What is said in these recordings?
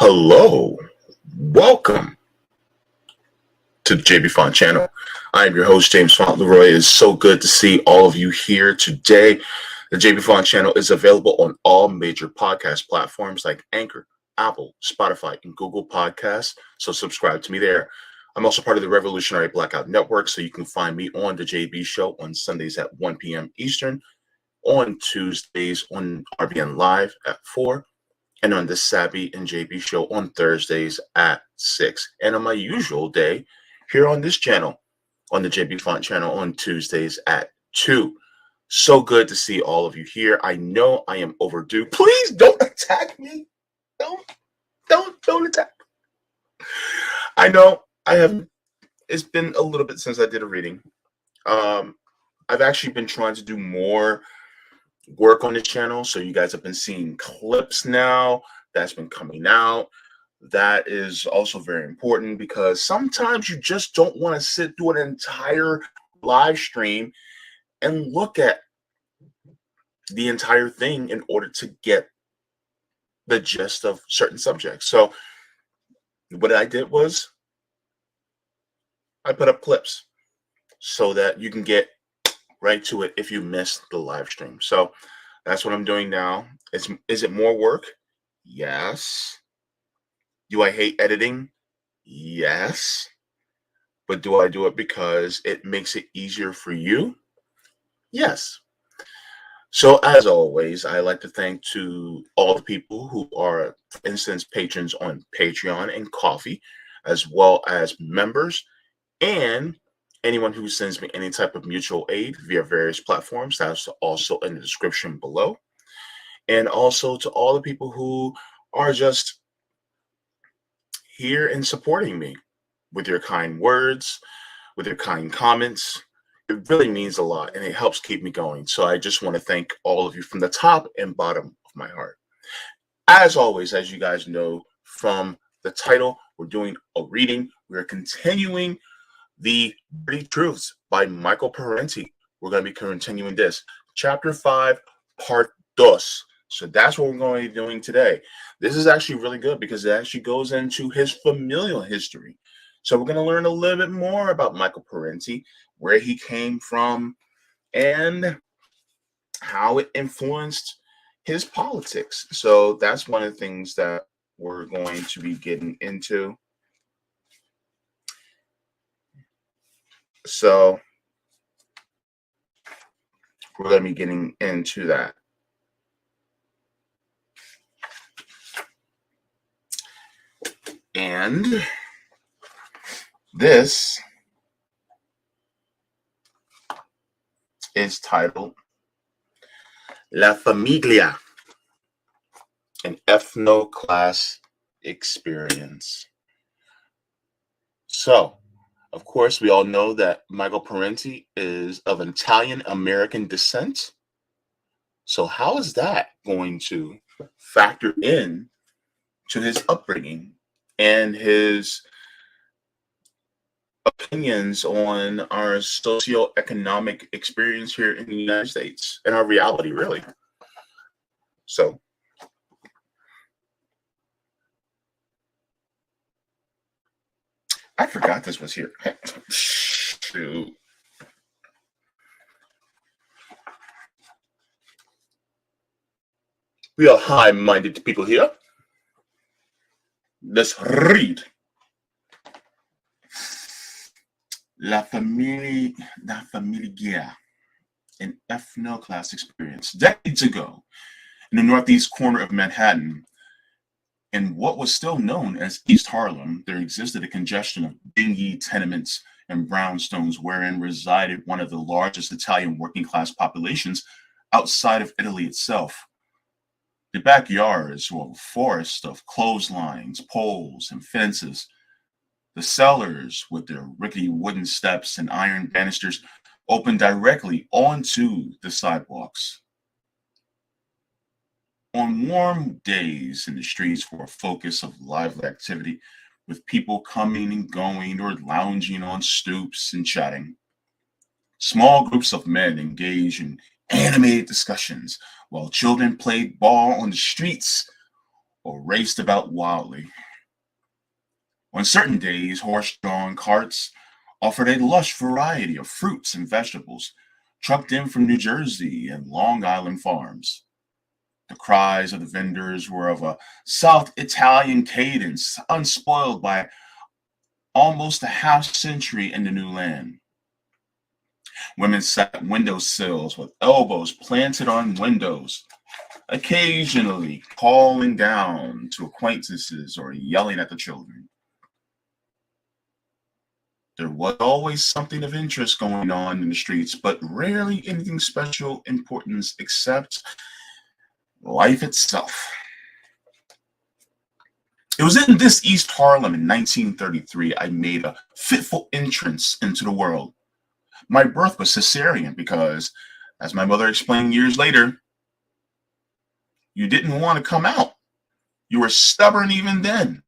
Hello, welcome to the JB Font channel. I am your host, James Fauntleroy. It is so good to see all of you here today. The JB Font channel is available on all major podcast platforms like Anchor, Apple, Spotify, and Google Podcasts. So subscribe to me there. I'm also part of the Revolutionary Blackout Network, so you can find me on the JB Show on Sundays at 1 p.m. Eastern, on Tuesdays on RBN Live at 4, and on the Sabby and JB Show on Thursdays at 6. And on my usual day, here on this channel, on the JB Font channel on Tuesdays at 2. So good to see all of you here. I know I am overdue. Please don't attack me. Don't attack. I know it's been a little bit since I did a reading. I've actually been trying to do more work on the channel, so you guys have been seeing clips now that's been coming out. That is also very important because sometimes you just don't want to sit through an entire live stream and look at the entire thing in order to get the gist of certain subjects. So what I did was I put up clips so that you can get right to it if you missed the live stream. So that's what I'm doing now. Is it more work? Yes. Do I hate editing? Yes. But do I do it because it makes it easier for you? Yes. So as always, I like to thank to all the people who are, for instance, patrons on Patreon and Coffee, as well as members, and anyone who sends me any type of mutual aid via various platforms. That's also in the description below. And also to all the people who are just here and supporting me with your kind words, with your kind comments. It really means a lot and it helps keep me going. So I just want to thank all of you from the top and bottom of my heart. As always, as you guys know from the title, we're doing a reading. We're continuing The Dirty Truths by Michael Parenti. We're going to be continuing this. Chapter 5, Part 2. So that's what we're going to be doing today. This is actually really good because it actually goes into his familial history. So we're going to learn a little bit more about Michael Parenti, where he came from, and how it influenced his politics. So that's one of the things that we're going to be getting into. So we're going to be getting into that. And this is titled La Familia, an Ethno-Class Experience. So, of course, we all know that Michael Parenti is of Italian-American descent. So how is that going to factor in to his upbringing and his opinions on our socioeconomic experience here in the United States and our reality, really? So I forgot this was here. Shoot. We are high-minded people here. Let's read. La Familia, an ethno-class experience. Decades ago, in the northeast corner of Manhattan, in what was still known as East Harlem, there existed a congestion of dingy tenements and brownstones wherein resided one of the largest Italian working-class populations outside of Italy itself. The backyards were a forest of clotheslines, poles, and fences. The cellars, with their rickety wooden steps and iron banisters, opened directly onto the sidewalks. On warm days, in the streets were a focus of lively activity, with people coming and going or lounging on stoops and chatting. Small groups of men engaged in animated discussions, while children played ball on the streets or raced about wildly. On certain days, horse-drawn carts offered a lush variety of fruits and vegetables trucked in from New Jersey and Long Island farms. The cries of the vendors were of a South Italian cadence, unspoiled by almost a half century in the new land. Women sat at window sills with elbows planted on windows, occasionally calling down to acquaintances or yelling at the children. There was always something of interest going on in the streets, but rarely anything special importance except life itself. It was in this East Harlem in 1933 I made a fitful entrance into the world. My birth was cesarean because, as my mother explained years later, you didn't want to come out. You were stubborn even then.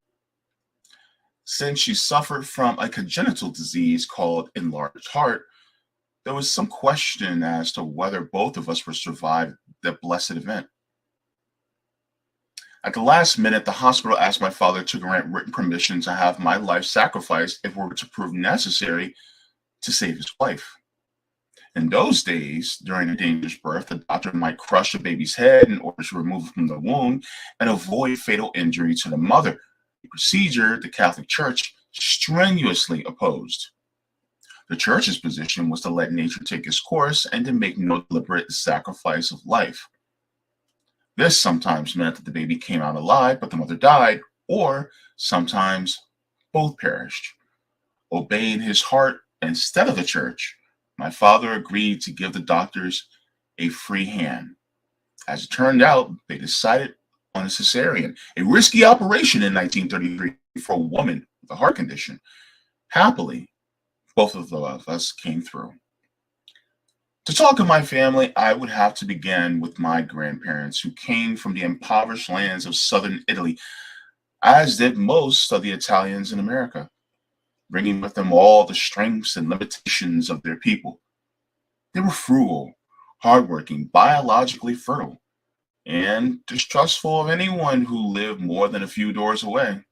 Since she suffered from a congenital disease called enlarged heart, there was some question as to whether both of us would survive the blessed event. At the last minute, the hospital asked my father to grant written permission to have my life sacrificed if it were to prove necessary to save his wife. In those days, during a dangerous birth, the doctor might crush the baby's head in order to remove it from the womb and avoid fatal injury to the mother, a procedure the Catholic Church strenuously opposed. The Church's position was to let nature take its course and to make no deliberate sacrifice of life. This sometimes meant that the baby came out alive, but the mother died, or sometimes both perished. Obeying his heart instead of the Church, my father agreed to give the doctors a free hand. As it turned out, they decided on a cesarean, a risky operation in 1933 for a woman with a heart condition. Happily, both of us came through. To talk of my family, I would have to begin with my grandparents, who came from the impoverished lands of southern Italy, as did most of the Italians in America, bringing with them all the strengths and limitations of their people. They were frugal, hardworking, biologically fertile, and distrustful of anyone who lived more than a few doors away.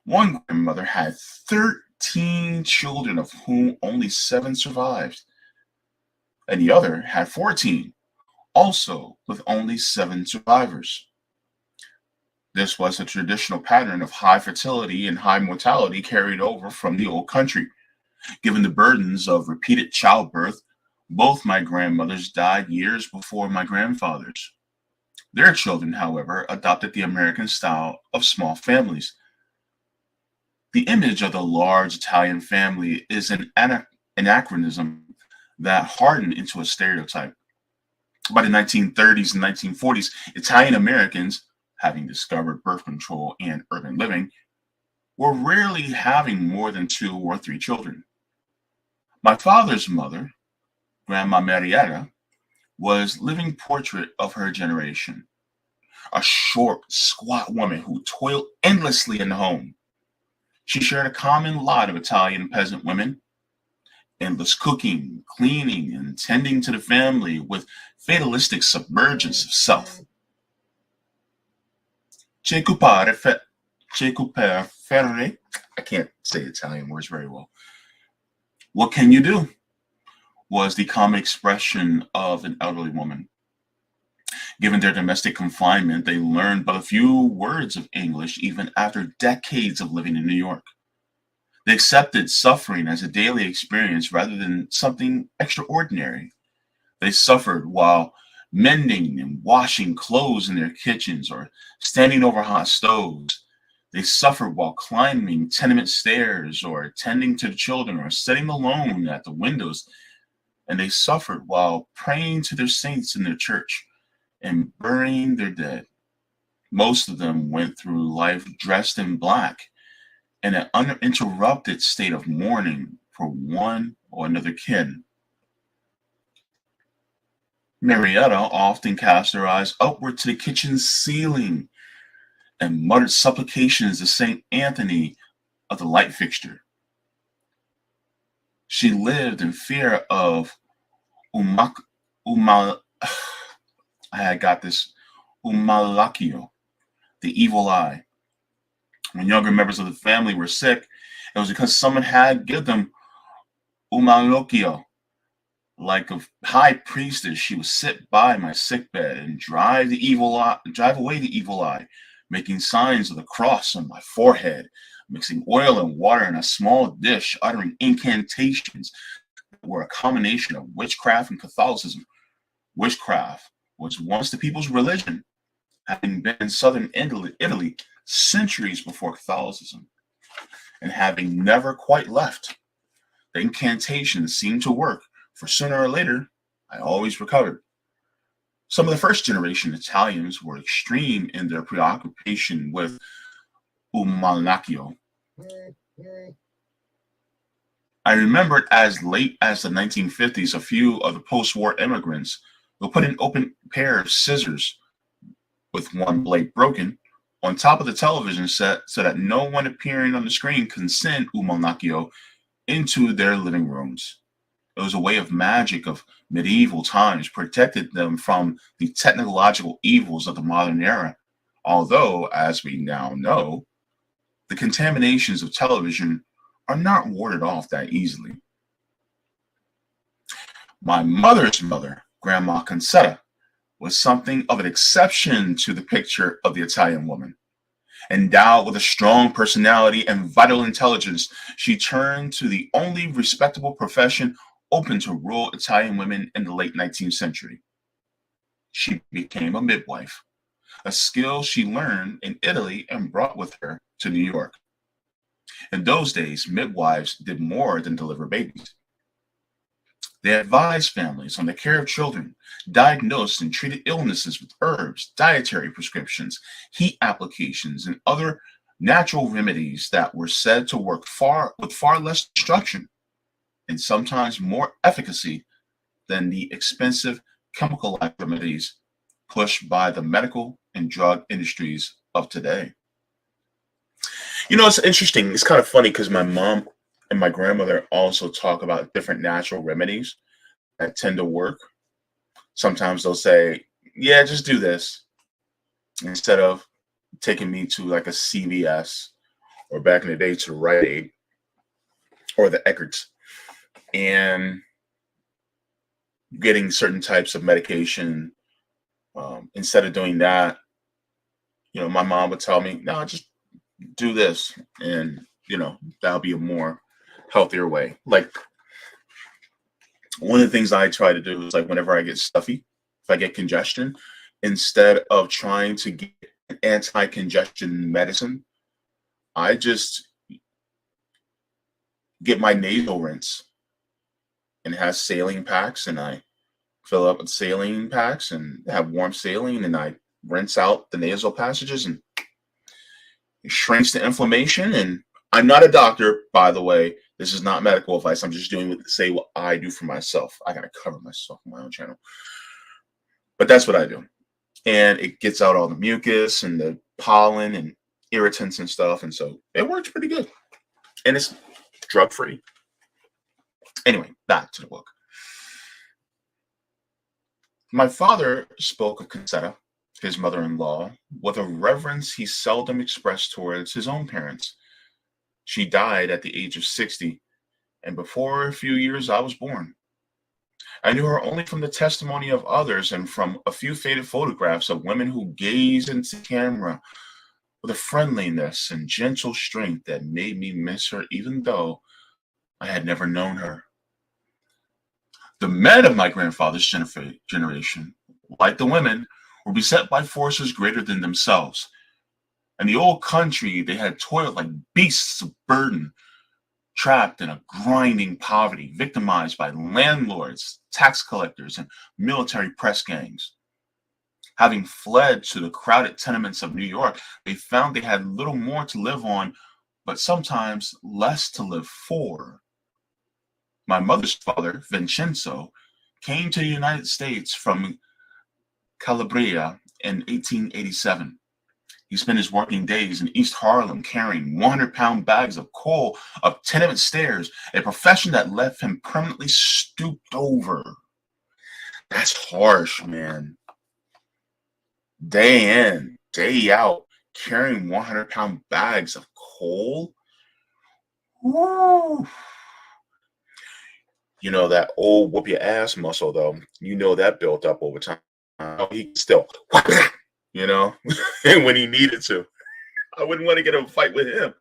One grandmother had 13 children, of whom only 7 survived, and the other had 14, also with only 7 survivors. This was a traditional pattern of high fertility and high mortality carried over from the old country. Given the burdens of repeated childbirth, both my grandmothers died years before my grandfathers. Their children, however, adopted the American style of small families. The image of the large Italian family is an anachronism that hardened into a stereotype. By the 1930s and 1940s, Italian Americans, having discovered birth control and urban living, were rarely having more than 2 or 3 children. My father's mother, Grandma Marietta, was living portrait of her generation, a short, squat woman who toiled endlessly in the home. She shared a common lot of Italian peasant women: endless cooking, cleaning, and tending to the family with fatalistic submergence of self. Che cupare fe- che cupare ferre. I can't say Italian words very well. What can you do? Was the common expression of an elderly woman. Given their domestic confinement, they learned but a few words of English even after decades of living in New York. They accepted suffering as a daily experience rather than something extraordinary. They suffered while mending and washing clothes in their kitchens or standing over hot stoves. They suffered while climbing tenement stairs or tending to the children or sitting alone at the windows. And they suffered while praying to their saints in their church and burying their dead. Most of them went through life dressed in black in an uninterrupted state of mourning for one or another kin. Marietta often cast her eyes upward to the kitchen ceiling and muttered supplications to St. Anthony of the light fixture. She lived in fear of umak, umal, I got this, umalakio, the evil eye. When younger members of the family were sick, it was because someone had given them umalokio. Like a high priestess, she would sit by my sick bed and drive away the evil eye, making signs of the cross on my forehead, mixing oil and water in a small dish, uttering incantations that were a combination of witchcraft and Catholicism. Witchcraft was once the people's religion, having been in southern Italy centuries before Catholicism, and having never quite left. The incantations seemed to work, for sooner or later, I always recovered. Some of the first generation Italians were extreme in their preoccupation with umalnacchio. I remembered as late as the 1950s, a few of the post-war immigrants will put an open pair of scissors with one blade broken on top of the television set so that no one appearing on the screen can send umalnacchio into their living rooms. It was a way of magic of medieval times, protected them from the technological evils of the modern era. Although, as we now know, the contaminations of television are not warded off that easily. My mother's mother, Grandma Concetta, was something of an exception to the picture of the Italian woman. Endowed with a strong personality and vital intelligence, she turned to the only respectable profession open to rural Italian women in the late 19th century. She became a midwife, a skill she learned in Italy and brought with her to New York. In those days, midwives did more than deliver babies. They advised families on the care of children, diagnosed and treated illnesses with herbs, dietary prescriptions, heat applications, and other natural remedies that were said to work with far less destruction and sometimes more efficacy than the expensive chemical-like remedies pushed by the medical and drug industries of today. You know, it's interesting. It's kind of funny because my mom and my grandmother also talk about different natural remedies that tend to work. Sometimes they'll say, yeah, just do this instead of taking me to like a CVS or back in the day to Rite Aid or the Eckerts and getting certain types of medication. Instead of doing that, you know, my mom would tell me, no, just do this. And, you know, that'll be a more healthier way. Like one of the things I try to do is like whenever I get stuffy, if I get congestion, instead of trying to get an anti-congestion medicine, I just get my nasal rinse and it has saline packs and I fill up with saline packs and have warm saline and I rinse out the nasal passages and it shrinks the inflammation. And I'm not a doctor, by the way. This is not medical advice. I'm just doing what I do for myself. I gotta cover myself on my own channel. But that's what I do. And it gets out all the mucus and the pollen and irritants and stuff. And so it works pretty good. And it's drug-free. Anyway, back to the book. My father spoke of Concetta, his mother-in-law, with a reverence he seldom expressed towards his own parents. She died at the age of 60, and before a few years I was born. I knew her only from the testimony of others and from a few faded photographs of women who gazed into camera with a friendliness and gentle strength that made me miss her even though I had never known her. The men of my grandfather's generation, like the women, were beset by forces greater than themselves. In the old country, they had toiled like beasts of burden, trapped in a grinding poverty, victimized by landlords, tax collectors, and military press gangs. Having fled to the crowded tenements of New York, they found they had little more to live on, but sometimes less to live for. My mother's father, Vincenzo, came to the United States from Calabria in 1887. He spent his working days in East Harlem carrying 100-pound bags of coal up tenement stairs, a profession that left him permanently stooped over. That's harsh, man. Day in, day out, carrying 100-pound bags of coal. Woo. That old whoop your ass muscle, though. That built up over time. He still, you know, and when he needed to. I wouldn't want to get in a fight with him.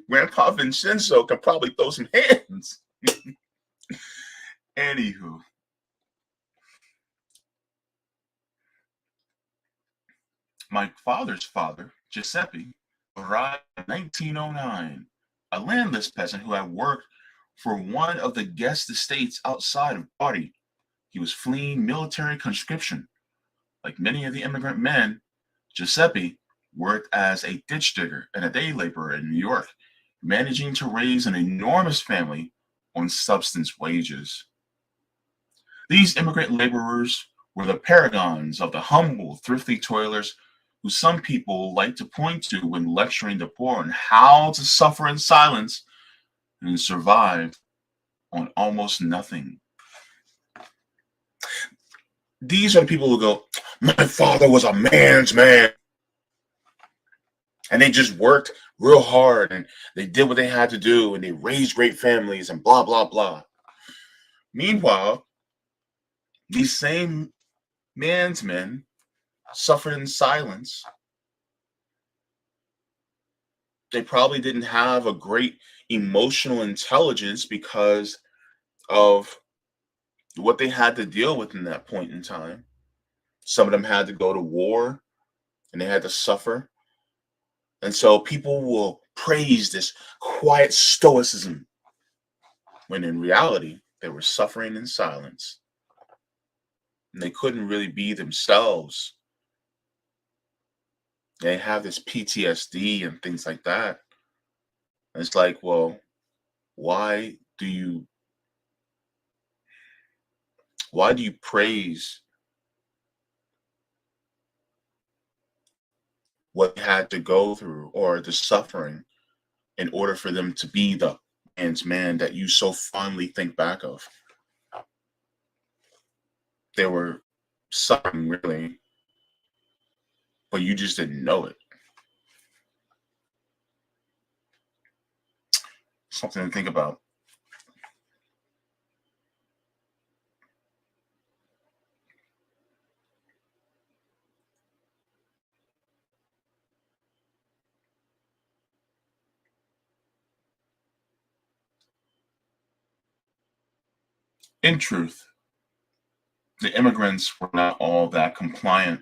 Grandpa Vincenzo can probably throw some hands. Anywho, my father's father, Giuseppe, arrived in 1909, a landless peasant who had worked for one of the guest estates outside of Parenti. He was fleeing military conscription. Like many of the immigrant men, Giuseppe worked as a ditch digger and a day laborer in New York, managing to raise an enormous family on subsistence wages. These immigrant laborers were the paragons of the humble, thrifty toilers who some people like to point to when lecturing the poor on how to suffer in silence and survive on almost nothing. These are the people who go, my father was a man's man. And they just worked real hard and they did what they had to do and they raised great families and blah, blah, blah. Meanwhile, these same man's men suffered in silence. They probably didn't have a great emotional intelligence because of what they had to deal with in that point in time. Some of them had to go to war and they had to suffer. And so people will praise this quiet stoicism when in reality they were suffering in silence. And they couldn't really be themselves. They have this PTSD and things like that. And it's like, well, why do you praise what they had to go through or the suffering in order for them to be the man's man that you so fondly think back of? They were suffering really, but you just didn't know it. Something to think about. In truth, the immigrants were not all that compliant,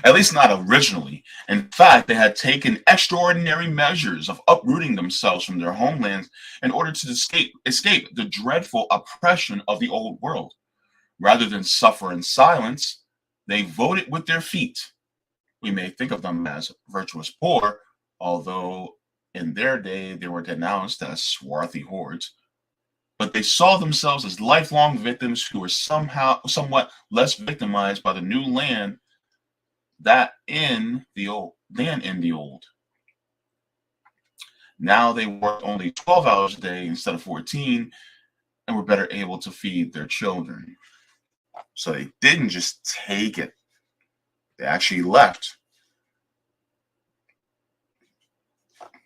at least not originally. In fact, they had taken extraordinary measures of uprooting themselves from their homelands in order to escape the dreadful oppression of the old world. Rather than suffer in silence, they voted with their feet. We may think of them as virtuous poor, although in their day they were denounced as swarthy hordes. But they saw themselves as lifelong victims who were somewhat less victimized by the new land than in the old. Now they worked only 12 hours a day instead of 14 and were better able to feed their children. So they didn't just take it, they actually left.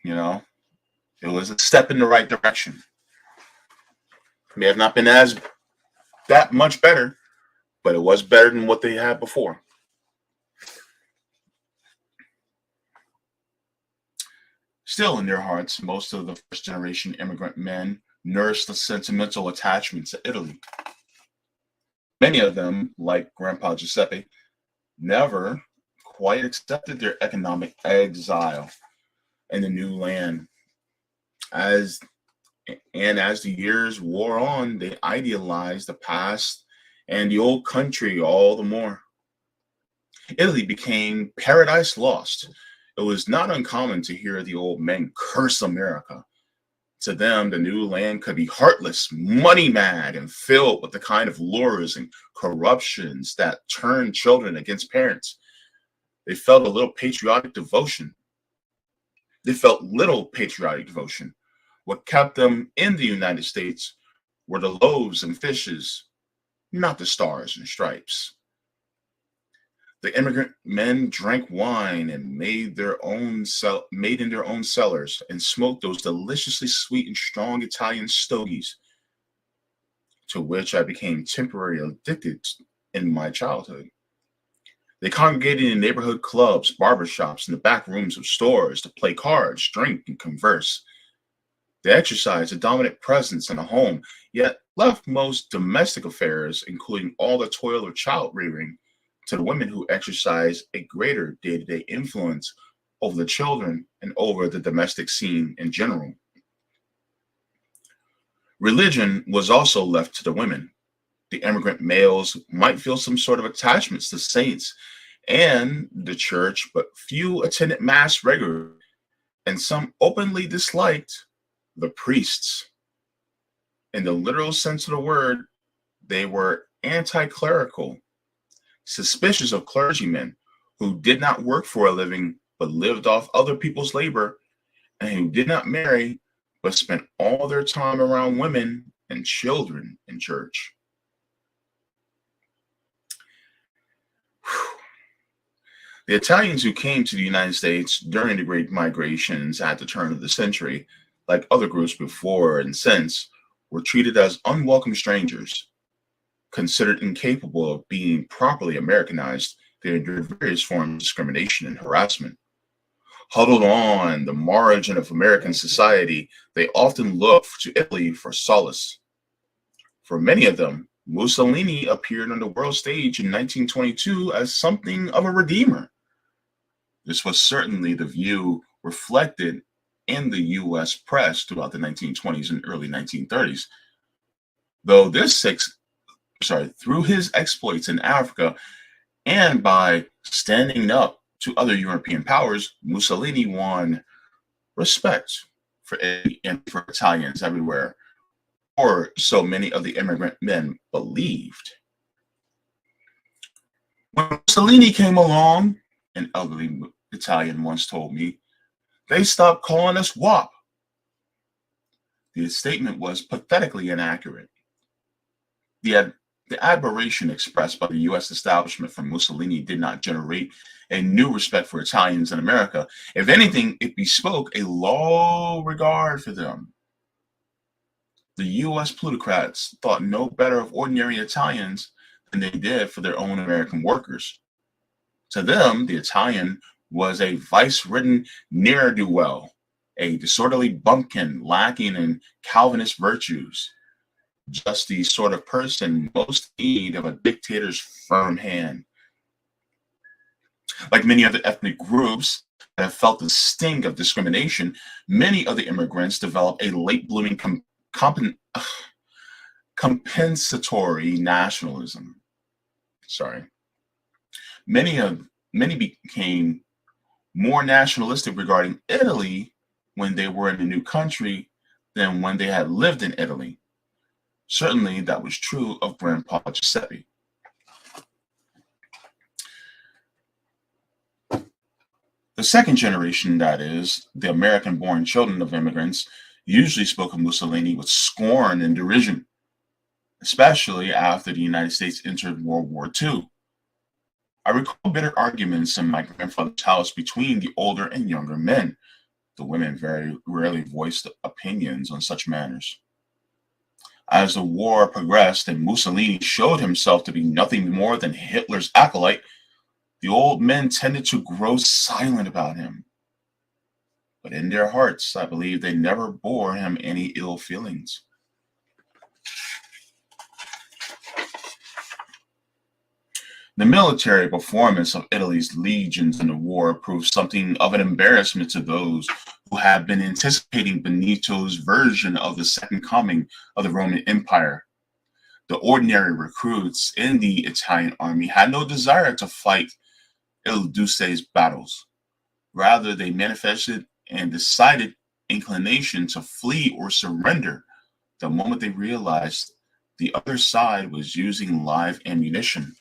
It was a step in the right direction. May have not been that much better, but it was better than what they had before. Still, in their hearts, most of the first generation immigrant men nursed a sentimental attachment to Italy. Many of them, like Grandpa Giuseppe, never quite accepted their economic exile in the new land. As the years wore on, they idealized the past and the old country all the more. Italy became paradise lost. It was not uncommon to hear the old men curse America. To them, the new land could be heartless, money mad, and filled with the kind of lures and corruptions that turn children against parents. They felt little patriotic devotion. What kept them in the United States were the loaves and fishes, not the stars and stripes. The immigrant men drank wine and made in their own cellars and smoked those deliciously sweet and strong Italian stogies, to which I became temporarily addicted in my childhood. They congregated in neighborhood clubs, barbershops, and the back rooms of stores to play cards, drink, and converse. They exercised a dominant presence in the home, yet left most domestic affairs, including all the toil of child rearing, to the women who exercised a greater day to day influence over the children and over the domestic scene in general. Religion was also left to the women. The immigrant males might feel some sort of attachments to saints and the church, but few attended Mass regularly, and some openly disliked the priests. In the literal sense of the word, they were anti clerical, suspicious of clergymen who did not work for a living but lived off other people's labor, and who did not marry but spent all their time around women and children in church. The Italians who came to the United States during the Great Migrations at the turn of the century, like other groups before and since, were treated as unwelcome strangers. Considered incapable of being properly Americanized, they endured various forms of discrimination and harassment. Huddled on the margin of American society, they often looked to Italy for solace. For many of them, Mussolini appeared on the world stage in 1922 as something of a redeemer. This was certainly the view reflected in the U.S. press throughout the 1920s and early 1930s. Though through his exploits in Africa and by standing up to other European powers, Mussolini won respect for Italy and for Italians everywhere, or so many of the immigrant men believed. When Mussolini came along, an elderly Italian once told me, they stopped calling us WAP. The statement was pathetically inaccurate. The admiration expressed by the U.S. establishment for Mussolini did not generate a new respect for Italians in America. If anything, it bespoke a low regard for them. The U.S. plutocrats thought no better of ordinary Italians than they did for their own American workers. To them, the Italian was a vice-ridden ne'er-do-well, a disorderly bumpkin lacking in Calvinist virtues, just the sort of person most in need of a dictator's firm hand. Like many other ethnic groups that have felt the sting of discrimination, many of the immigrants developed a late-blooming compensatory nationalism. Many became more nationalistic regarding Italy when they were in a new country than when they had lived in Italy. Certainly, that was true of Grandpa Giuseppe. The second generation, that is, the American-born children of immigrants, usually spoke of Mussolini with scorn and derision, especially after the United States entered World War II. I recall bitter arguments in my grandfather's house between the older and younger men. The women very rarely voiced opinions on such matters. As the war progressed and Mussolini showed himself to be nothing more than Hitler's acolyte, the old men tended to grow silent about him. But in their hearts, I believe they never bore him any ill feelings. The military performance of Italy's legions in the war proved something of an embarrassment to those who had been anticipating Benito's version of the second coming of the Roman Empire. The ordinary recruits in the Italian army had no desire to fight Il Duce's battles. Rather, they manifested and decided inclination to flee or surrender the moment they realized the other side was using live ammunition.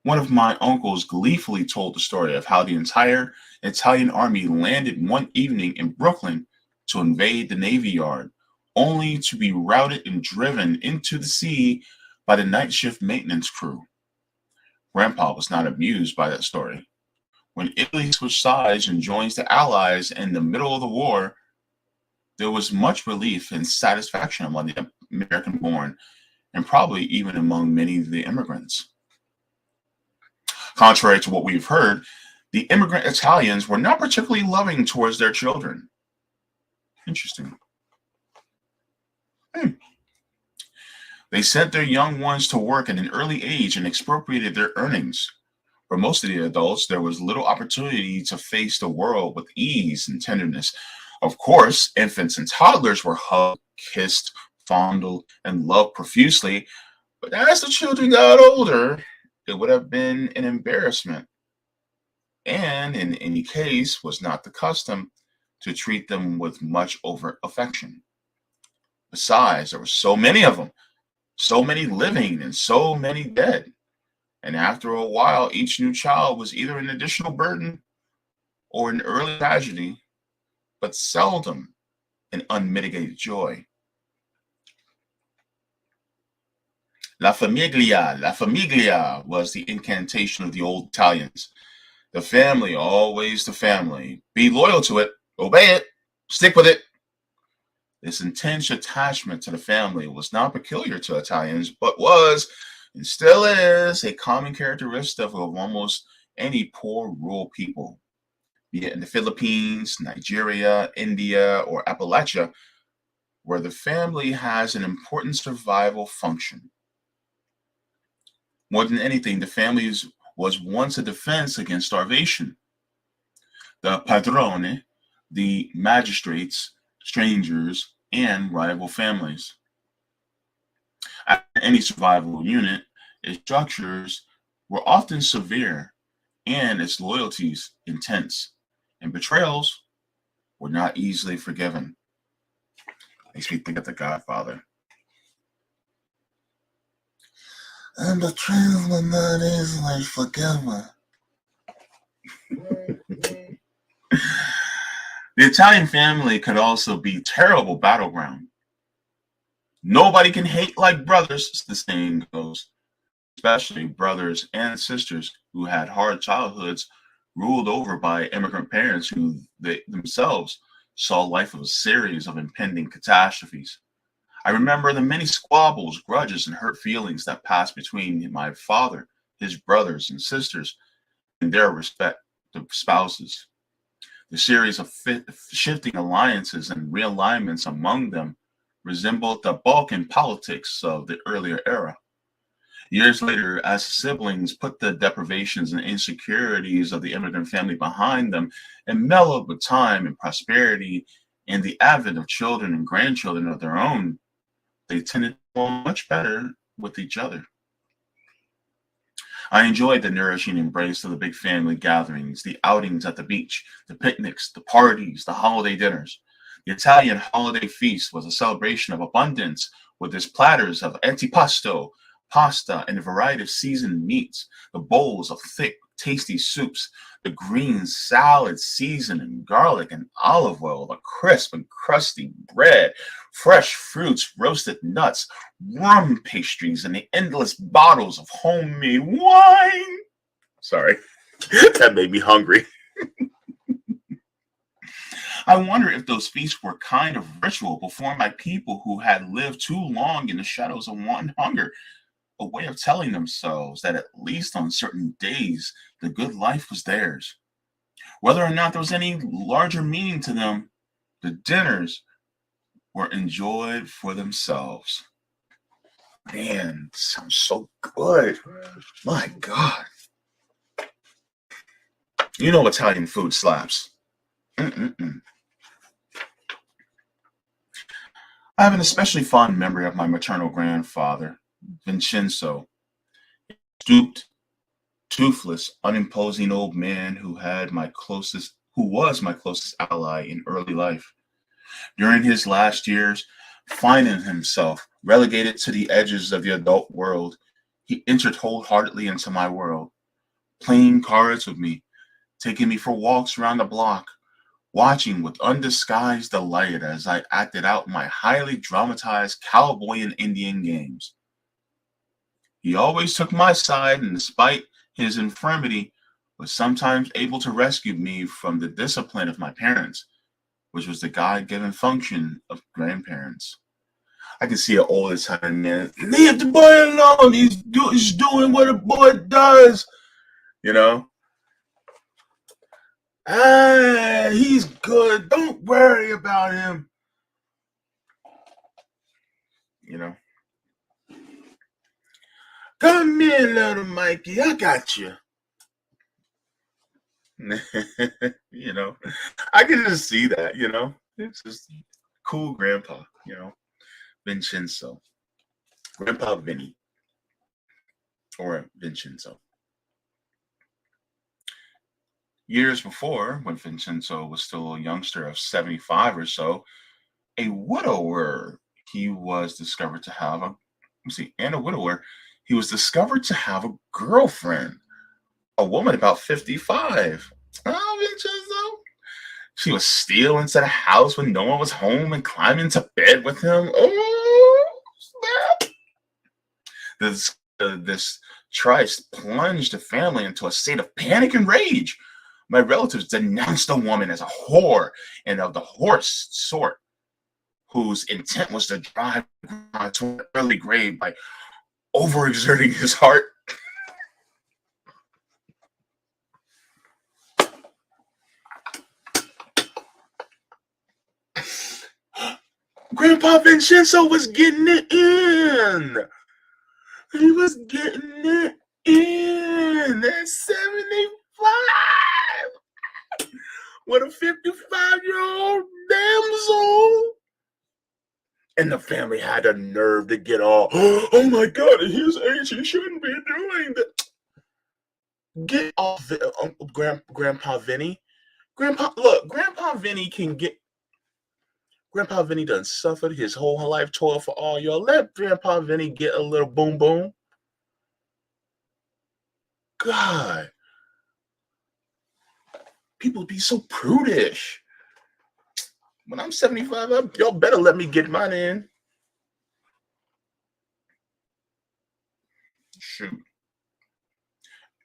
One of my uncles gleefully told the story of how the entire Italian army landed one evening in Brooklyn to invade the Navy Yard, only to be routed and driven into the sea by the night shift maintenance crew. Grandpa was not amused by that story. When Italy switched sides and joins the Allies in the middle of the war, there was much relief and satisfaction among the American born and probably even among many of the immigrants. Contrary to what we've heard, the immigrant Italians were not particularly loving towards their children. Interesting. They sent their young ones to work at an early age and expropriated their earnings. For most of the adults, there was little opportunity to face the world with ease and tenderness. Of course, infants and toddlers were hugged, kissed, fondled, and loved profusely, but as the children got older, it would have been an embarrassment, and in any case was not the custom to treat them with much overt affection. Besides, there were so many of them, so many living and so many dead. And after a while, each new child was either an additional burden or an early tragedy, but seldom an unmitigated joy. La famiglia was the incantation of the old Italians. The family, always the family. Be loyal to it, obey it, stick with it. This intense attachment to the family was not peculiar to Italians, but was, and still is, a common characteristic of almost any poor rural people, be it in the Philippines, Nigeria, India, or Appalachia, where the family has an important survival function. More than anything, the family was once a defense against starvation. The padrone, the magistrates, strangers, and rival families. After any survival unit, its structures were often severe and its loyalties intense, and betrayals were not easily forgiven. Makes me think of The Godfather. And betrayals were not easily forgiven. The Italian family could also be a terrible battleground. Nobody can hate like brothers, the saying goes, especially brothers and sisters who had hard childhoods ruled over by immigrant parents who they themselves saw life as a series of impending catastrophes. I remember the many squabbles, grudges, and hurt feelings that passed between my father, his brothers and sisters, and their respective spouses. The series of shifting alliances and realignments among them resembled the Balkan politics of the earlier era. Years later, as siblings put the deprivations and insecurities of the immigrant family behind them and mellowed with time and prosperity and the advent of children and grandchildren of their own, they tended to go much better with each other. I enjoyed the nourishing embrace of the big family gatherings, the outings at the beach, the picnics, the parties, the holiday dinners. The Italian holiday feast was a celebration of abundance with its platters of antipasto, pasta, and a variety of seasoned meats, the bowls of thick, tasty soups, the green salad seasoned in garlic and olive oil, the crisp and crusty bread, fresh fruits, roasted nuts, rum pastries, and the endless bottles of homemade wine. Sorry, that made me hungry. I wonder if those feasts were kind of ritual performed by people who had lived too long in the shadows of want and hunger, a way of telling themselves that at least on certain days the good life was theirs. Whether or not there was any larger meaning to them, the dinners were enjoyed for themselves. Man, sounds so good. My God. You know Italian food slaps. Mm-mm-mm. I have an especially fond memory of my maternal grandfather, Vincenzo, stooped, toothless, unimposing old man who was my closest ally in early life. During his last years, finding himself relegated to the edges of the adult world, he entered wholeheartedly into my world, playing cards with me, taking me for walks around the block, watching with undisguised delight as I acted out my highly dramatized cowboy and Indian games. He always took my side, and despite His infirmity was sometimes able to rescue me from the discipline of my parents, which was the God-given function of grandparents. I can see it all the time, man. Leave the boy alone. He's doing what a boy does. You know? He's good. Don't worry about him. You know? Come here, little Mikey. I got you. You know? I can just see that, you know? It's just cool grandpa, you know? Vincenzo. Grandpa Vinny. Or Vincenzo. Years before, when Vincenzo was still a youngster of 75 or so, a widower, he was discovered to have a, and a widower, he was discovered to have a girlfriend, a woman about 55. Oh, Vincenzo. She was steal into the house when no one was home and climb into bed with him. Oh, snap. This trice plunged the family into a state of panic and rage. My relatives denounced the woman as a whore and of the horse sort, whose intent was to drive to an early grave by overexerting his heart. Grandpa Vincenzo was getting it in. He was getting it in at 75 with a 55-year-old damsel. And the family had the nerve to get all, oh my God, at his age, he shouldn't be doing that. Get off Grandpa Vinny. Grandpa Vinny can get. Grandpa Vinny done suffered his whole life toil for all y'all. Let Grandpa Vinny get a little boom boom. God. People be so prudish. When I'm 75, y'all better let me get mine in. Shoot.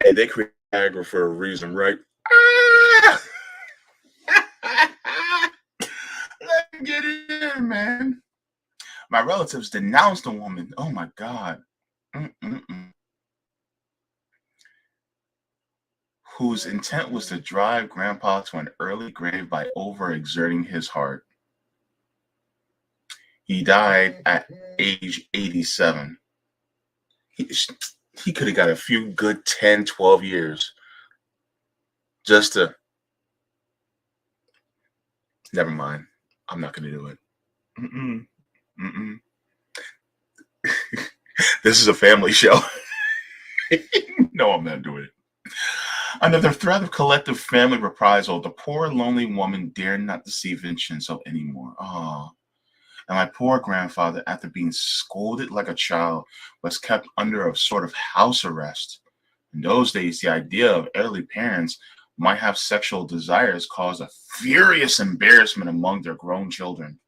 Hey, they create Niagara for a reason, right? Ah! Let me get it in, man. My relatives denounced the woman. Oh my God. Whose intent was to drive Grandpa to an early grave by overexerting his heart. He died at age 87. He could have got a few good 10, 12 years just to. Never mind. I'm not going to do it. This is a family show. No, I'm not doing it. Under the threat of collective family reprisal, the poor, lonely woman dared not to see Vincenzo anymore. Oh. And my poor grandfather, after being scolded like a child, was kept under a sort of house arrest. In those days, the idea of elderly parents might have sexual desires caused a furious embarrassment among their grown children.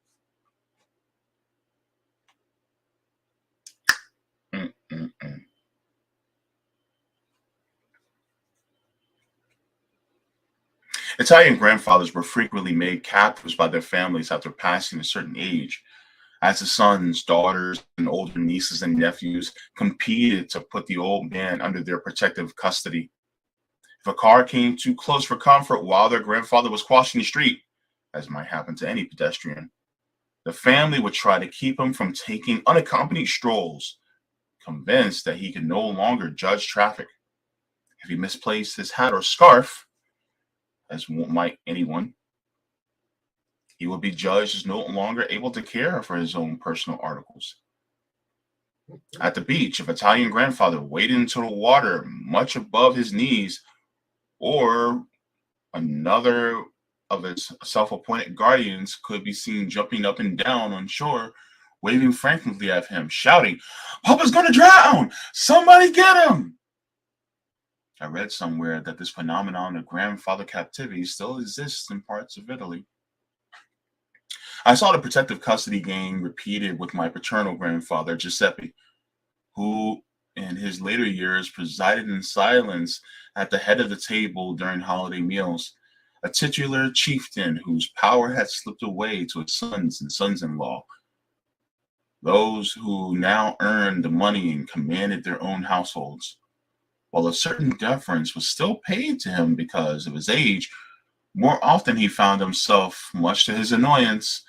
Italian grandfathers were frequently made captives by their families after passing a certain age, as the sons, daughters, and older nieces and nephews competed to put the old man under their protective custody. If a car came too close for comfort while their grandfather was crossing the street, as might happen to any pedestrian, the family would try to keep him from taking unaccompanied strolls, convinced that he could no longer judge traffic. If he misplaced his hat or scarf, as might anyone, he would be judged as no longer able to care for his own personal articles. At the beach, if Italian grandfather waded into the water much above his knees, or another of his self-appointed guardians could be seen jumping up and down on shore, waving frantically at him, shouting, "Papa's going to drown! Somebody get him!" I read somewhere that this phenomenon of grandfather captivity still exists in parts of Italy. I saw the protective custody game repeated with my paternal grandfather, Giuseppe, who in his later years, presided in silence at the head of the table during holiday meals, a titular chieftain whose power had slipped away to his sons and sons in law, those who now earned the money and commanded their own households. While a certain deference was still paid to him because of his age, more often he found himself, much to his annoyance,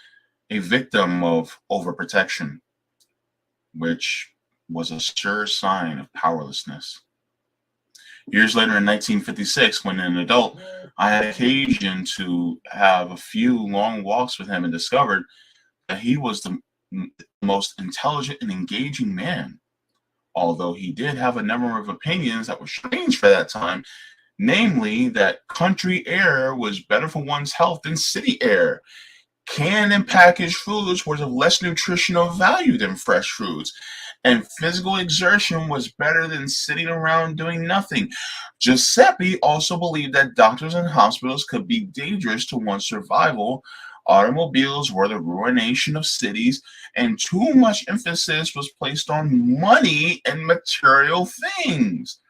a victim of overprotection, which was a sure sign of powerlessness. Years later, in 1956, when an adult, I had occasion to have a few long walks with him and discovered that he was the most intelligent and engaging man, although he did have a number of opinions that were strange for that time, namely that country air was better for one's health than city air. Canned and packaged foods were of less nutritional value than fresh foods, and physical exertion was better than sitting around doing nothing. Giuseppe also believed that doctors and hospitals could be dangerous to one's survival. Automobiles were the ruination of cities, and too much emphasis was placed on money and material things.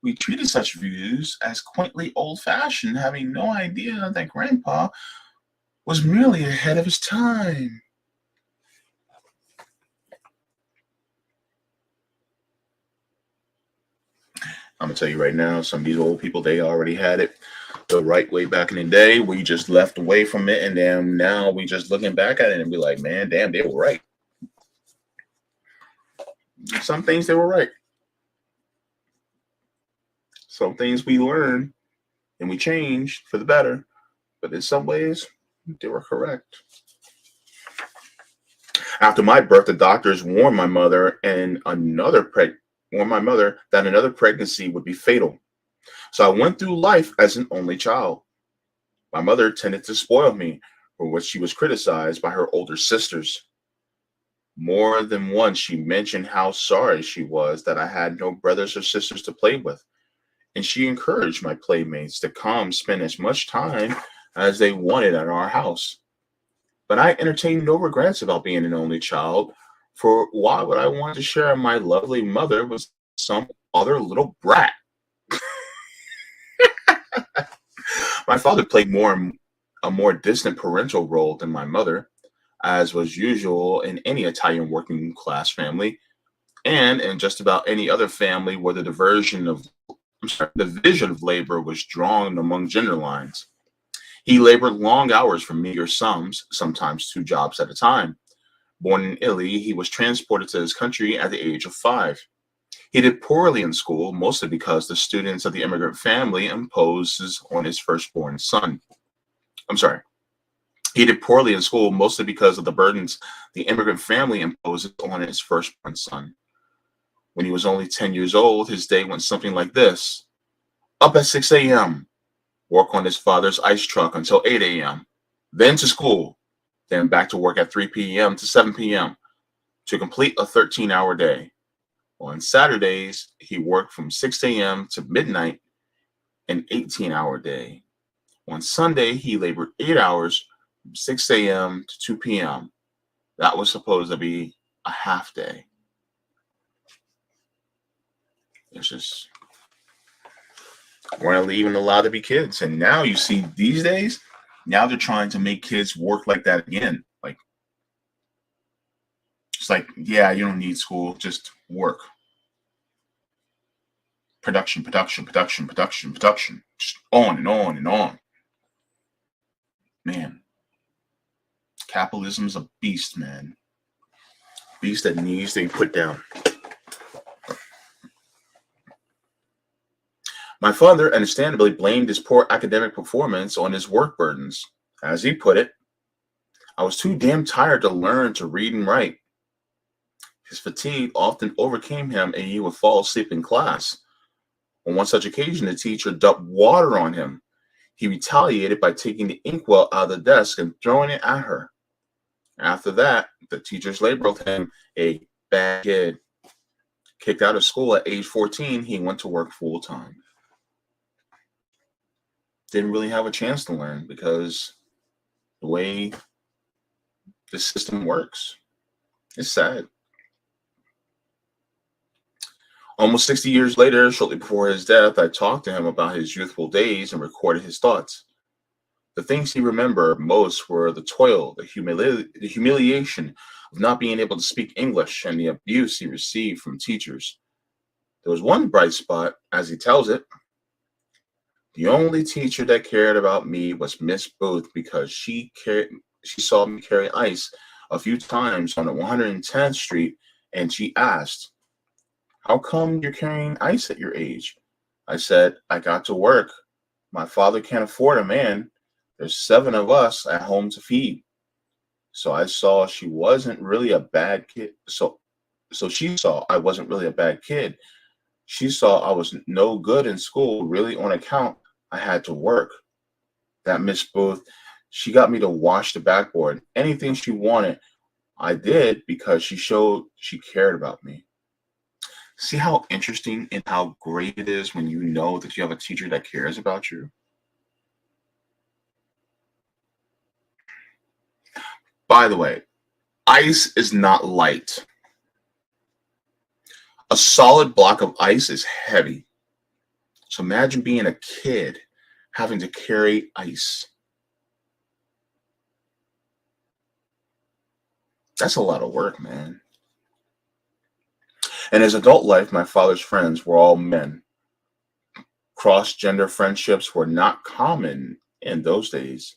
We treated such views as quaintly old-fashioned, having no idea that Grandpa was merely ahead of his time. I'm gonna tell you right now, some of these old people, they already had it the right way back in the day. We just left away from it, and then now we just looking back at it and be like, man, damn, they were right. Some things they were right. Some things we learned and we changed for the better, but in some ways they were correct. After my birth, the doctors warned my mother that another pregnancy would be fatal. So I went through life as an only child. My mother tended to spoil me, for which she was criticized by her older sisters. More than once, she mentioned how sorry she was that I had no brothers or sisters to play with, and she encouraged my playmates to come spend as much time as they wanted at our house. But I entertained no regrets about being an only child, for why would I want to share my lovely mother with some other little brat? My father played a more distant parental role than my mother, as was usual in any Italian working class family, and in just about any other family where the division of labor was drawn among gender lines. He labored long hours for meager sums, sometimes two jobs at a time. Born in Italy, he was transported to his country at the age of 5. He did poorly in school, mostly because the students of the immigrant family imposes on his firstborn son. I'm sorry. He did poorly in school, mostly because of the burdens the immigrant family imposes on his firstborn son. When he was only 10 years old, his day went something like this: up at 6 a.m., work on his father's ice truck until 8 a.m., then to school, then back to work at 3 p.m. to 7 p.m. to complete a 13-hour day. On Saturdays, he worked from 6 a.m. to midnight, an 18-hour day. On Sunday, he labored 8 hours from 6 a.m. to 2 p.m. That was supposed to be a half day. It's just weren't even allowed to be kids. And now you see these days, now they're trying to make kids work like that again. Like, it's like, yeah, you don't need school, just work. Production, production, production, production, production. Just on and on and on. Man, capitalism's a beast, man. Beast that needs to be put down. My father understandably blamed his poor academic performance on his work burdens. As he put it, I was too damn tired to learn to read and write. His fatigue often overcame him and he would fall asleep in class. On one such occasion, the teacher dumped water on him. He retaliated by taking the inkwell out of the desk and throwing it at her. After that, the teachers labeled him a bad kid. Kicked out of school at age 14, he went to work full time. Didn't really have a chance to learn because the way the system works, it's sad. Almost 60 years later, shortly before his death, I talked to him about his youthful days and recorded his thoughts. The things he remembered most were the toil, the humiliation of not being able to speak English, and the abuse he received from teachers. There was one bright spot, as he tells it. The only teacher that cared about me was Miss Booth because she saw me carry ice a few times on the 110th Street, and she asked, "How come you're carrying ice at your age?" I said, "I got to work. My father can't afford a man. There's 7 of us at home to feed." So I saw she wasn't really a bad kid. So she saw I wasn't really a bad kid. She saw I was no good in school, really on account I had to work. That Miss Booth, she got me to wash the backboard. Anything she wanted, I did because she showed she cared about me. See how interesting and how great it is when you know that you have a teacher that cares about you? By the way, ice is not light. A solid block of ice is heavy. So imagine being a kid having to carry ice. That's a lot of work, man. In his adult life, my father's friends were all men. Cross gender friendships were not common in those days.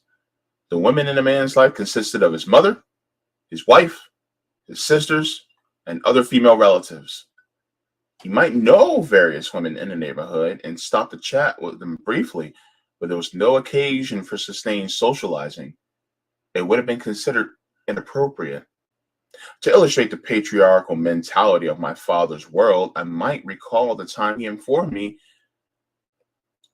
The women in a man's life consisted of his mother, his wife, his sisters, and other female relatives. He might know various women in the neighborhood and stop to chat with them briefly, but there was no occasion for sustained socializing. It would have been considered inappropriate. To illustrate the patriarchal mentality of my father's world, I might recall the time he informed me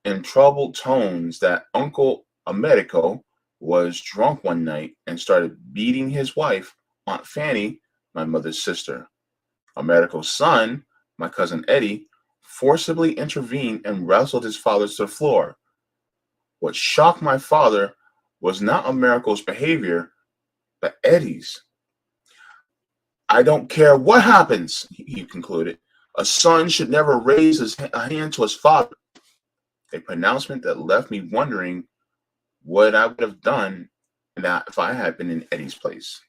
in troubled tones that Uncle Americo was drunk one night and started beating his wife, Aunt Fanny, my mother's sister. Americo's son, my cousin Eddie, forcibly intervened and wrestled his father to the floor. What shocked my father was not Americo's behavior, but Eddie's. "I don't care what happens," he concluded. "A son should never raise a hand to his father." A pronouncement that left me wondering what I would have done that if I had been in Eddie's place.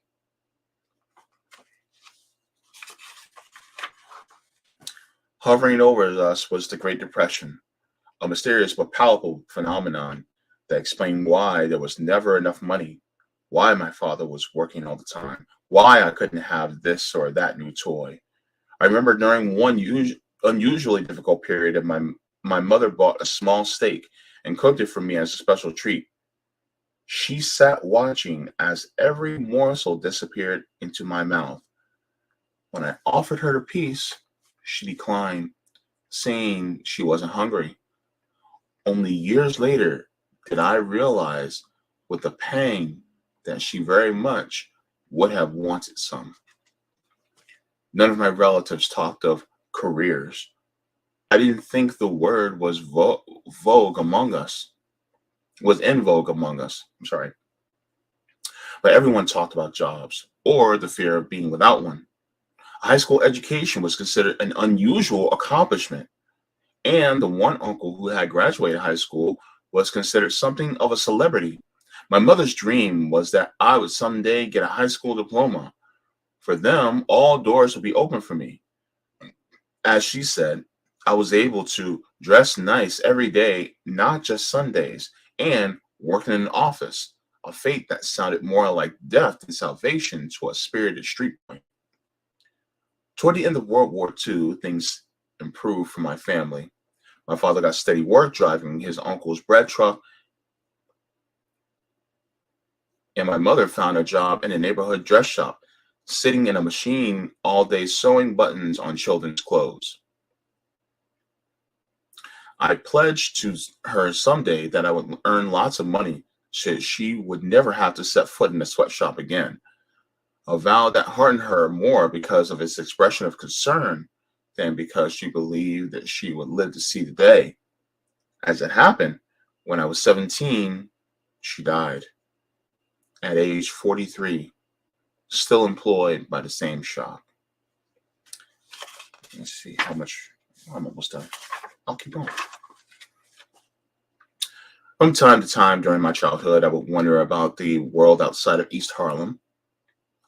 Hovering over us was the Great Depression, a mysterious but palpable phenomenon that explained why there was never enough money, why my father was working all the time, why I couldn't have this or that new toy. I remember during one unusually difficult period of my mother bought a small steak and cooked it for me as a special treat. She sat watching as every morsel disappeared into my mouth. When I offered her the piece, she declined, saying she wasn't hungry. Only years later did I realize with a pang that she very much would have wanted some. None of my relatives talked of careers. I didn't think the word was vogue among us, was in vogue among us. I'm sorry. But everyone talked about jobs or the fear of being without one. A high school education was considered an unusual accomplishment, and the one uncle who had graduated high school was considered something of a celebrity. My mother's dream was that I would someday get a high school diploma. For them, all doors would be open for me. As she said, I was able to dress nice every day, not just Sundays, and work in an office, a fate that sounded more like death than salvation to a spirited street boy. Toward the end of World War II, things improved for my family. My father got steady work driving his uncle's bread truck, and my mother found a job in a neighborhood dress shop, sitting in a machine all day sewing buttons on children's clothes. I pledged to her someday that I would earn lots of money so she would never have to set foot in a sweatshop again. A vow that heartened her more because of its expression of concern than because she believed that she would live to see the day. As it happened, when I was 17, she died at age 43, still employed by the same shop. Let's see how much I'm almost done. I'll keep going. From time to time during my childhood, I would wonder about the world outside of East Harlem,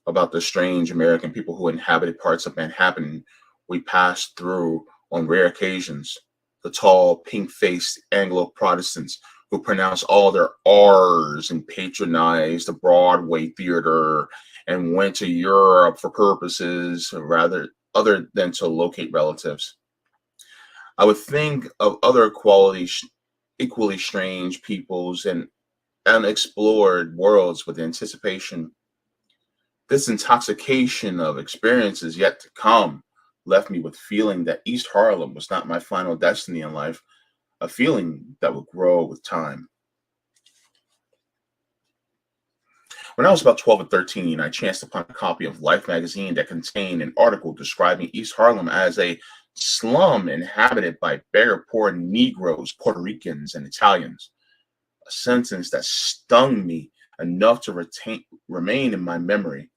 about the strange American people who inhabited parts of Manhattan we passed through on rare occasions. The tall, pink faced Anglo Protestants who pronounced all their R's and patronized the Broadway theater and went to Europe for purposes rather other than to locate relatives. I would think of other equally strange peoples and unexplored worlds with anticipation. This intoxication of experiences yet to come left me with feeling that East Harlem was not my final destiny in life, a feeling that would grow with time. When I was about 12 or 13, I chanced upon a copy of Life magazine that contained an article describing East Harlem as a slum inhabited by beggar poor Negroes, Puerto Ricans, and Italians. A sentence that stung me enough to remain in my memory.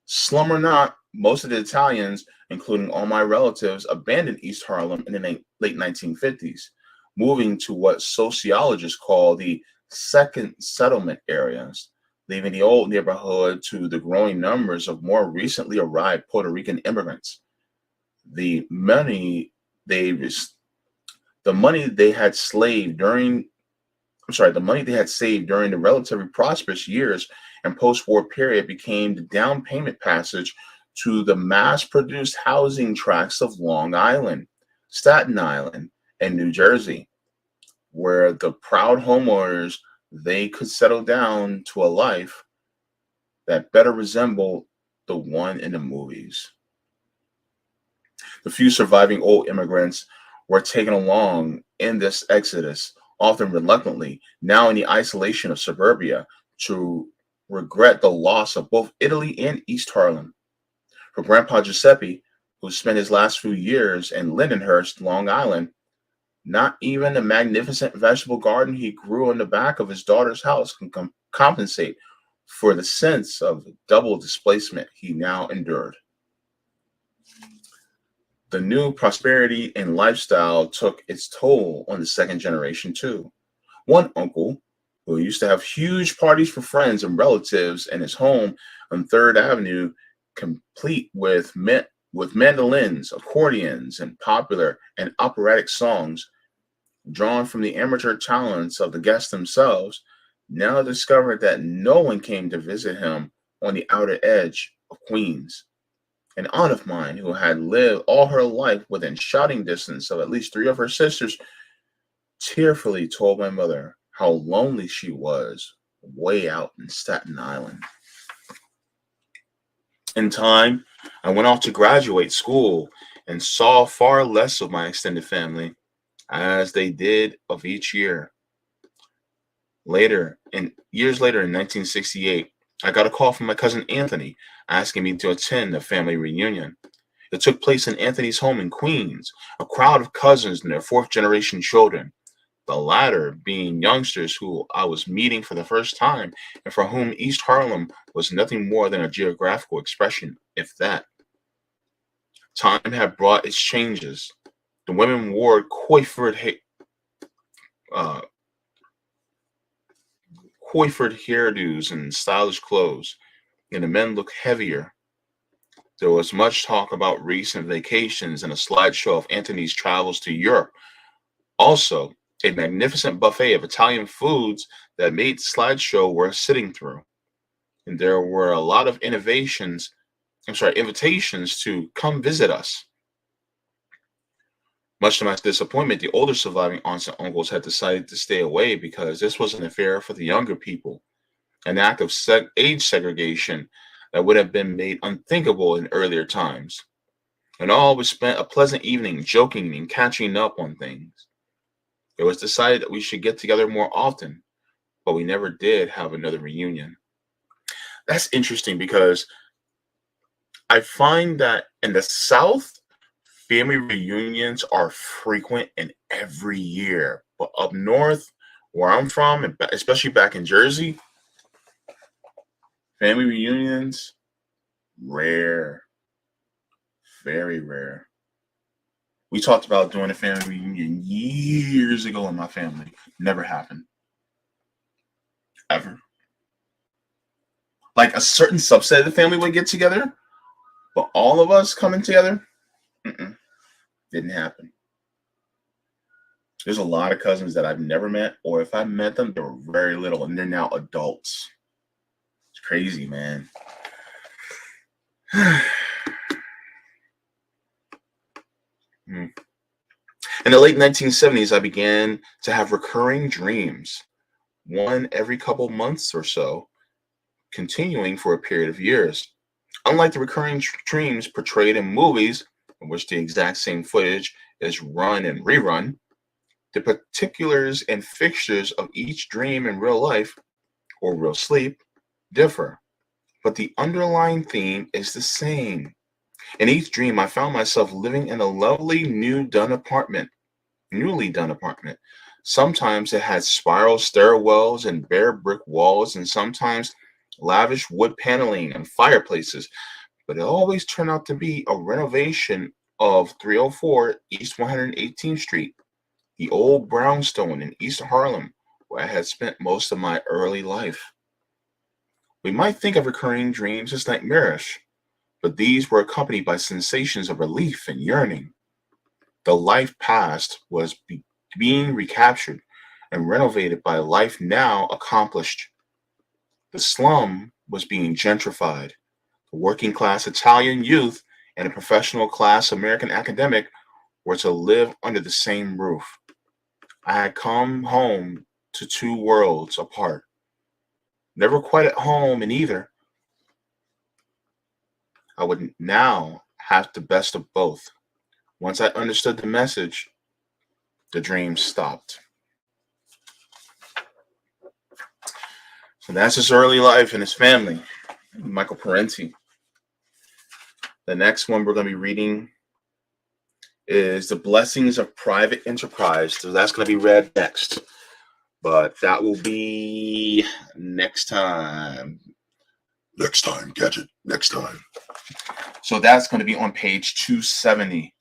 Slum or not, most of the Italians, including all my relatives, abandoned East Harlem in the late 1950s, moving to what sociologists call the second settlement areas, leaving the old neighborhood to the growing numbers of more recently arrived Puerto Rican immigrants. The money they the money they had slaved during the money they had saved during the relatively prosperous years and post-war period became the down payment passage to the mass-produced housing tracts of Long Island, Staten Island, and New Jersey, where the proud homeowners they could settle down to a life that better resembled the one in the movies. The few surviving old immigrants were taken along in this exodus, often reluctantly, now in the isolation of suburbia, to regret the loss of both Italy and East Harlem. For Grandpa Giuseppe, who spent his last few years in Lindenhurst, Long Island, not even the magnificent vegetable garden he grew in the back of his daughter's house can compensate for the sense of double displacement he now endured. The new prosperity and lifestyle took its toll on the second generation too. One uncle, who used to have huge parties for friends and relatives in his home on Third Avenue, complete with mandolins, accordions, and popular and operatic songs drawn from the amateur talents of the guests themselves, now discovered that no one came to visit him on the outer edge of Queens. An aunt of mine who had lived all her life within shouting distance of at least three of her sisters tearfully told my mother how lonely she was way out in Staten Island. In time, I went off to graduate school and saw far less of my extended family as they did of each year. Years later in 1968, I got a call from my cousin Anthony asking me to attend a family reunion. It took place in Anthony's home in Queens, a crowd of cousins and their fourth generation children, the latter being youngsters who I was meeting for the first time and for whom East Harlem was nothing more than a geographical expression, if that. Time had brought its changes. The women wore uh, coiffured hairdos and stylish clothes, and the men looked heavier. There was much talk about recent vacations and a slideshow of Anthony's travels to Europe. Also, a magnificent buffet of Italian foods that made the slideshow worth sitting through. And there were a lot of invitations to come visit us. Much to my disappointment, the older surviving aunts and uncles had decided to stay away because this was an affair for the younger people, an act of age segregation that would have been made unthinkable in earlier times. And all we spent a pleasant evening joking and catching up on things. It was decided that we should get together more often, but we never did have another reunion. That's interesting because I find that in the South, family reunions are frequent and every year. But up north, where I'm from, and especially back in Jersey, family reunions, rare, very rare. We talked about doing a family reunion years ago in my family. Never happened. Ever. Like a certain subset of the family would get together, but all of us coming together, didn't happen. There's a lot of cousins that I've never met, or if I met them, they were very little, and they're now adults. It's crazy, man. In the late 1970s, I began to have recurring dreams, one every couple months or so, continuing for a period of years. Unlike the recurring dreams portrayed in movies, in which the exact same footage is run and rerun, the particulars and fixtures of each dream in real life or real sleep differ, but the underlying theme is the same. In each dream, I found myself living in a lovely newly done apartment. Sometimes it had spiral stairwells and bare brick walls, and sometimes lavish wood paneling and fireplaces, but it always turned out to be a renovation of 304 East 118th Street, the old brownstone in East Harlem, where I had spent most of my early life. We might think of recurring dreams as nightmarish, but these were accompanied by sensations of relief and yearning. The life past was being recaptured and renovated by life now accomplished. The slum was being gentrified. The working class Italian youth and a professional class American academic were to live under the same roof. I had come home to two worlds apart, never quite at home in either. I would now have the best of both. Once I understood the message, the dream stopped. So that's his early life and his family, Michael Parenti. The next one we're going to be reading is The Blessings of Private Enterprise. So that's going to be read next. But that will be next time. Next time, Gadget. Next time. So that's going to be on page 270.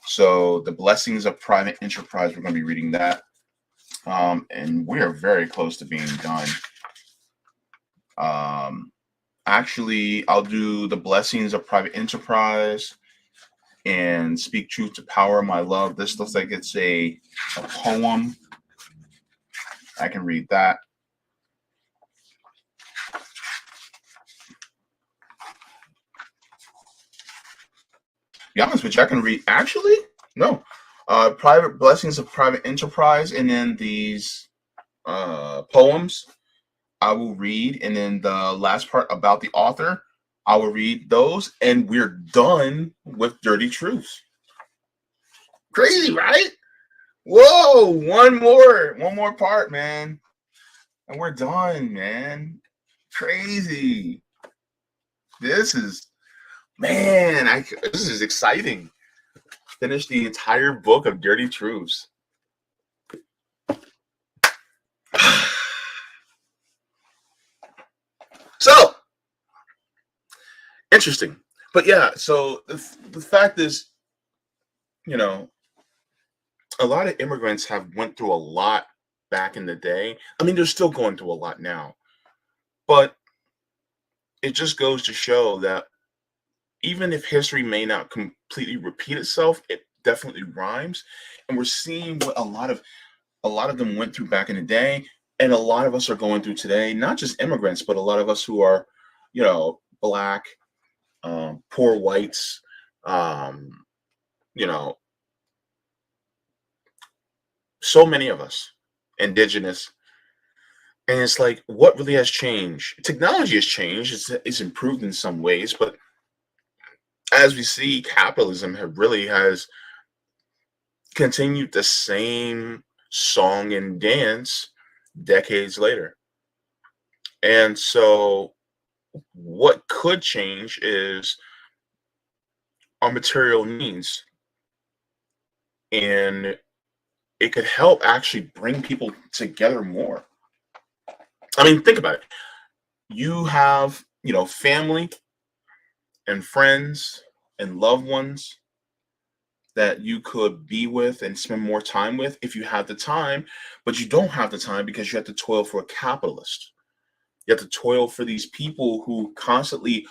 So The Blessings of Private Enterprise, we're going to be reading that. And we are very close to being done. Actually, I'll do The Blessings of Private Enterprise and Speak Truth to Power, My Love. This looks like it's a poem. I can read that. To be honest with you, I can read. Actually, no. Private Blessings of Private Enterprise, and then these poems I will read, and then the last part about the author, I will read those, and we're done with Dirty Truths. Crazy, right? Whoa, one more part, man. And we're done, man. Crazy. This is, man, this is exciting. Finish the entire book of Dirty Truths. So, interesting. But yeah, so the fact is, you know, a lot of immigrants have went through a lot back in the day. I mean, they're still going through a lot now. But it just goes to show that even if history may not completely repeat itself, it definitely rhymes. And we're seeing what a lot of them went through back in the day, and a lot of us are going through today. Not just immigrants, but a lot of us who are, black, poor whites, you know, so many of us, indigenous. And it's like, what really has changed? Technology has changed. It's improved in some ways, but as we see, capitalism has continued the same song and dance decades later. And so what could change is our material needs. And it could help actually bring people together more. I mean, think about it. You have, family and friends and loved ones that you could be with and spend more time with if you have the time, but you don't have the time because you have to toil for a capitalist. You have to toil for these people who constantly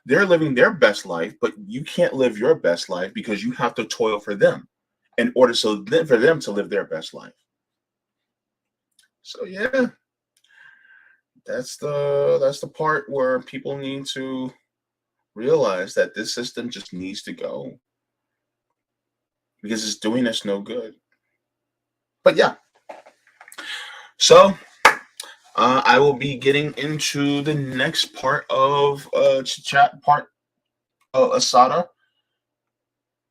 they're living their best life, but you can't live your best life because you have to toil for them in order for them to live their best life. So yeah, that's the part where people need to realize that this system just needs to go because it's doing us no good. But yeah, so I will be getting into the next part of chat part Asada,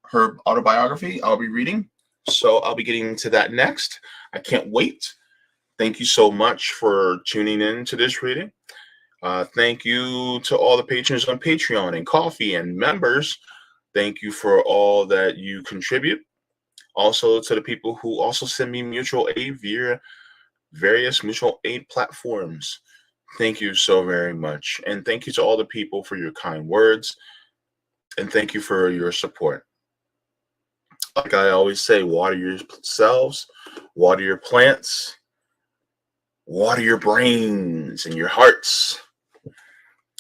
her autobiography. I'll be reading, so I'll be getting into that next. I can't wait. Thank you so much for tuning in to this reading. Thank you to all the patrons on Patreon and Coffee and members. Thank you for all that you contribute. Also to the people who also send me mutual aid via various mutual aid platforms. Thank you so very much. And thank you to all the people for your kind words. And thank you for your support. Like I always say, water yourselves, water your plants, water your brains and your hearts.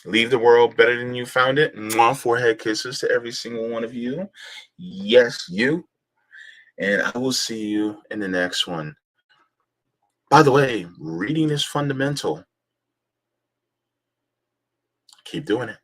Leave the world better than you found it. Mwah, forehead kisses to every single one of you. Yes, you. And I will see you in the next one. By the way, reading is fundamental. Keep doing it.